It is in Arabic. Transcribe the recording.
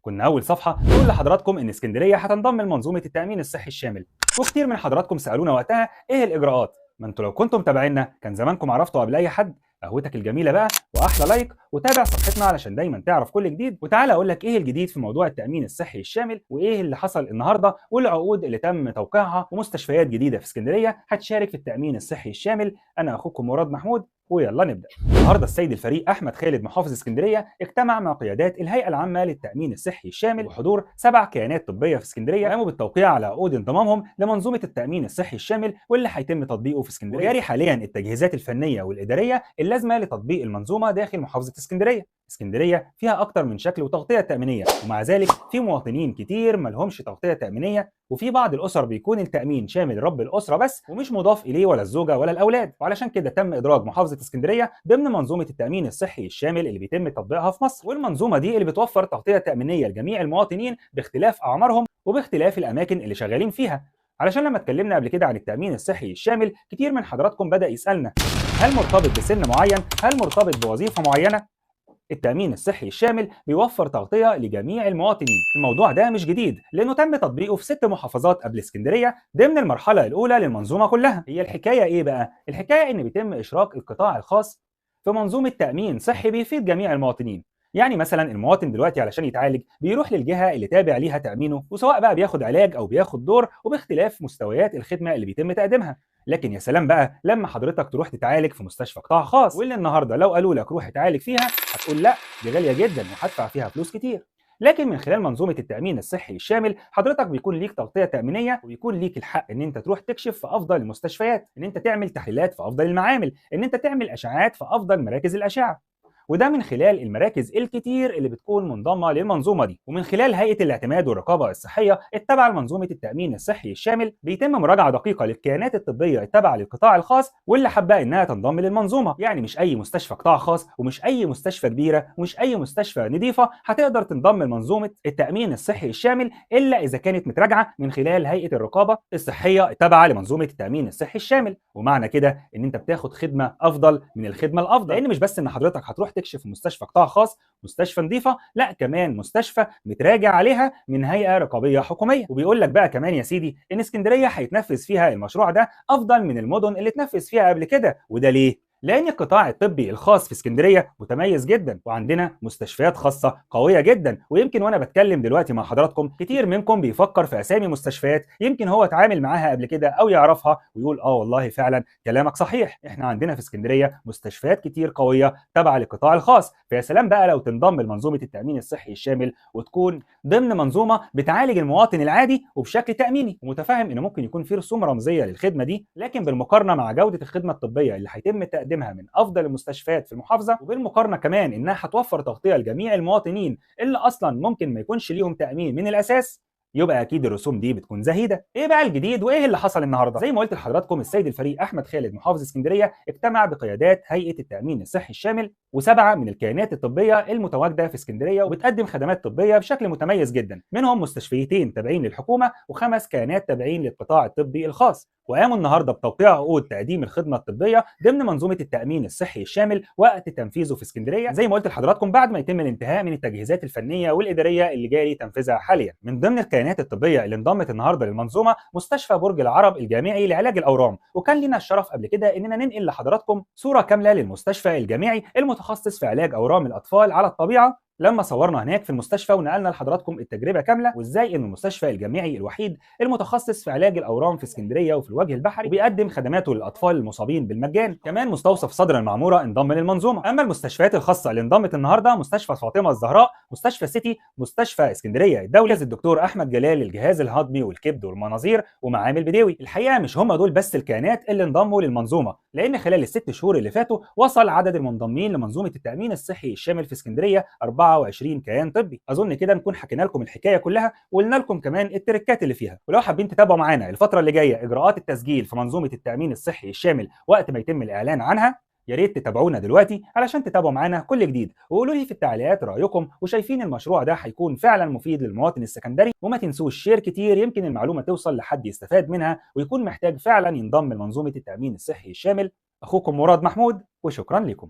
كنا أول صفحة نقول لحضراتكم إن اسكندرية هتنضم لمنظومة التأمين الصحي الشامل، وكتير من حضراتكم سألونا وقتها إيه الإجراءات؟ ما انتوا لو كنتم متابعينا كان زمانكم عرفتوا قبل أي حد. قهوتك الجميلة بقى وأحلى لايك وتابع صفحتنا علشان دايما تعرف كل جديد، وتعالى أقول لك إيه الجديد في موضوع التأمين الصحي الشامل وإيه اللي حصل النهاردة والعقود اللي تم توقيعها ومستشفيات جديدة في اسكندرية هتشارك في التأمين الصحي الشامل. أنا أخوكم مراد محمود ويلا نبدأ. النهارده السيد الفريق احمد خالد محافظ اسكندريه اجتمع مع قيادات الهيئه العامه للتامين الصحي الشامل وحضور 7 كيانات طبيه في اسكندريه قاموا بالتوقيع على عقود انضمامهم لمنظومه التامين الصحي الشامل واللي هيتم تطبيقه في اسكندريه. وجاري حاليا التجهيزات الفنيه والاداريه اللازمه لتطبيق المنظومه داخل محافظه اسكندريه. اسكندريه فيها اكتر من شكل وتغطيه تامينيه، ومع ذلك في مواطنين كتير ما لهمش تغطيه تامينيه، وفي بعض الاسر بيكون التامين شامل رب الاسره بس ومش مضاف اليه ولا الزوجه ولا الاولاد، وعلشان كده تم ادراج محافظه اسكندريه ضمن منظومه التامين الصحي الشامل اللي بيتم تطبيقها في مصر. والمنظومه دي اللي بتوفر تغطيه تامينيه لجميع المواطنين باختلاف اعمارهم وباختلاف الاماكن اللي شغالين فيها. علشان لما اتكلمنا قبل كده عن التامين الصحي الشامل كتير من حضراتكم بدا يسالنا هل مرتبط بسن معين، هل مرتبط بوظيفه معينه. التأمين الصحي الشامل بيوفر تغطية لجميع المواطنين. الموضوع ده مش جديد لأنه تم تطبيقه في 6 محافظات قبل اسكندرية ضمن المرحلة الأولى للمنظومة كلها. هي الحكاية إيه بقى؟ الحكاية إن بيتم إشراك القطاع الخاص في منظومة تأمين صحي بيفيد جميع المواطنين. يعني مثلا المواطن دلوقتي علشان يتعالج بيروح للجهة اللي تابع ليها تأمينه، وسواء بقى بياخد علاج أو بياخد دور وباختلاف مستويات الخدمة اللي بيتم تقديمها. لكن يا سلام بقى لما حضرتك تروح تتعالج في مستشفى قطاع خاص، واللي النهارده لو قالوا لك روح اتعالج فيها هتقول لا دي غاليه جدا وهدفع فيها فلوس كتير. لكن من خلال منظومه التامين الصحي الشامل حضرتك بيكون ليك تغطيه تامينيه، وبيكون ليك الحق ان انت تروح تكشف في افضل المستشفيات، ان انت تعمل تحليلات في افضل المعامل، ان انت تعمل اشعاعات في افضل مراكز الاشعه. وده من خلال المراكز الكتير اللي بتكون منضمه للمنظومه دي، ومن خلال هيئه الاعتماد والرقابه الصحيه التابعه لمنظومه التامين الصحي الشامل بيتم مراجعه دقيقه للكيانات الطبيه التابعه للقطاع الخاص واللي حابه انها تنضم للمنظومه. يعني مش اي مستشفى قطاع خاص ومش اي مستشفى كبيره ومش اي مستشفى نظيفه هتقدر تنضم لمنظومه التامين الصحي الشامل الا اذا كانت متراجعه من خلال هيئه الرقابه الصحيه التابعه لمنظومه التامين الصحي الشامل. ومعنى كده ان انت بتاخد خدمه افضل من الخدمه الافضل، لان مش بس ان حضرتك هتروح تكشف في مستشفى قطاع خاص مستشفى نظيفه، لا كمان مستشفى متراجع عليها من هيئه رقابيه حكوميه. وبيقول لك بقى كمان يا سيدي ان اسكندريه هيتنفذ فيها المشروع ده افضل من المدن اللي اتنفذ فيها قبل كده. وده ليه؟ لأن القطاع الطبي الخاص في اسكندرية متميز جدا، وعندنا مستشفيات خاصة قوية جدا. ويمكن وأنا بتكلم دلوقتي مع حضراتكم كتير منكم بيفكر في أسامي مستشفيات يمكن هو اتعامل معاها قبل كده أو يعرفها ويقول والله فعلا كلامك صحيح، احنا عندنا في اسكندرية مستشفيات كتير قوية تابعة للقطاع الخاص. فيا سلام بقى لو تنضم لمنظومة التأمين الصحي الشامل وتكون ضمن منظومة بتعالج المواطن العادي وبشكل تأميني. ومتفهم إن ممكن يكون في رسوم رمزية للخدمة دي، لكن بالمقارنة مع جودة الخدمة الطبية اللي هيتم تقديمها من افضل المستشفيات في المحافظه، وبالمقارنه كمان انها هتوفر تغطيه لجميع المواطنين اللي اصلا ممكن ما يكونش ليهم تامين من الاساس، يبقى اكيد الرسوم دي بتكون زهيده. ايه بقى الجديد وايه اللي حصل النهارده؟ زي ما قلت لحضراتكم السيد الفريق احمد خالد محافظ اسكندريه اجتمع بقيادات هيئه التامين الصحي الشامل و7 من الكيانات الطبيه المتواجده في اسكندريه وبتقدم خدمات طبيه بشكل متميز جدا، منهم مستشفيتين تابعين للحكومه و5 كيانات تابعين للقطاع الطبي الخاص. وقاموا النهارده بتوقيع عقود تقديم الخدمه الطبيه ضمن منظومه التامين الصحي الشامل وقت تنفيذه في اسكندريه، زي ما قلت لحضراتكم بعد ما يتم الانتهاء من التجهيزات الفنيه والاداريه اللي جاري تنفيذها حاليا. من ضمن الكيانات الطبيه اللي انضمت النهارده للمنظومه مستشفى برج العرب الجامعي لعلاج الاورام، وكان لنا الشرف قبل كده اننا ننقل لحضراتكم صوره كامله للمستشفى الجامعي المتخصص في علاج اورام الاطفال على الطبيعه لما صورنا هناك في المستشفى ونقلنا لحضراتكم التجربه كامله، وازاي ان المستشفى الجامعي الوحيد المتخصص في علاج الاورام في اسكندريه وفي الوجه البحري وبيقدم خدماته للاطفال المصابين بالمجان. كمان مستوصف صدر المعموره انضم للمنظومه. اما المستشفيات الخاصه اللي انضمت النهارده مستشفى فاطمه الزهراء، مستشفى سيتي، مستشفى اسكندريه الدولي، الدكتور احمد جلال للجهاز الهضمي والكبد والمناظير، ومعامل بديوي. الحقيقه مش هم دول بس الكيانات اللي انضموا للمنظومه، لان خلال ال6 شهور اللي فاتوا وصل عدد المنضمين لمنظومه التامين الصحي الشامل في اسكندريه 24 كيان طبي. اظن كده نكون حكينا لكم الحكايه كلها وقلنا لكم كمان التركات اللي فيها. ولو حابين تتابعوا معانا الفتره اللي جايه اجراءات التسجيل في منظومه التامين الصحي الشامل وقت ما يتم الاعلان عنها، يا ريت تتابعونا دلوقتي علشان تتابعوا معانا كل جديد، وقولوا لي في التعليقات رايكم وشايفين المشروع ده هيكون فعلا مفيد للمواطن السكندري. وما تنسوش شير كتير يمكن المعلومه توصل لحد يستفاد منها ويكون محتاج فعلا ينضم لمنظومه التامين الصحي الشامل. اخوكم مراد محمود وشكرا لكم.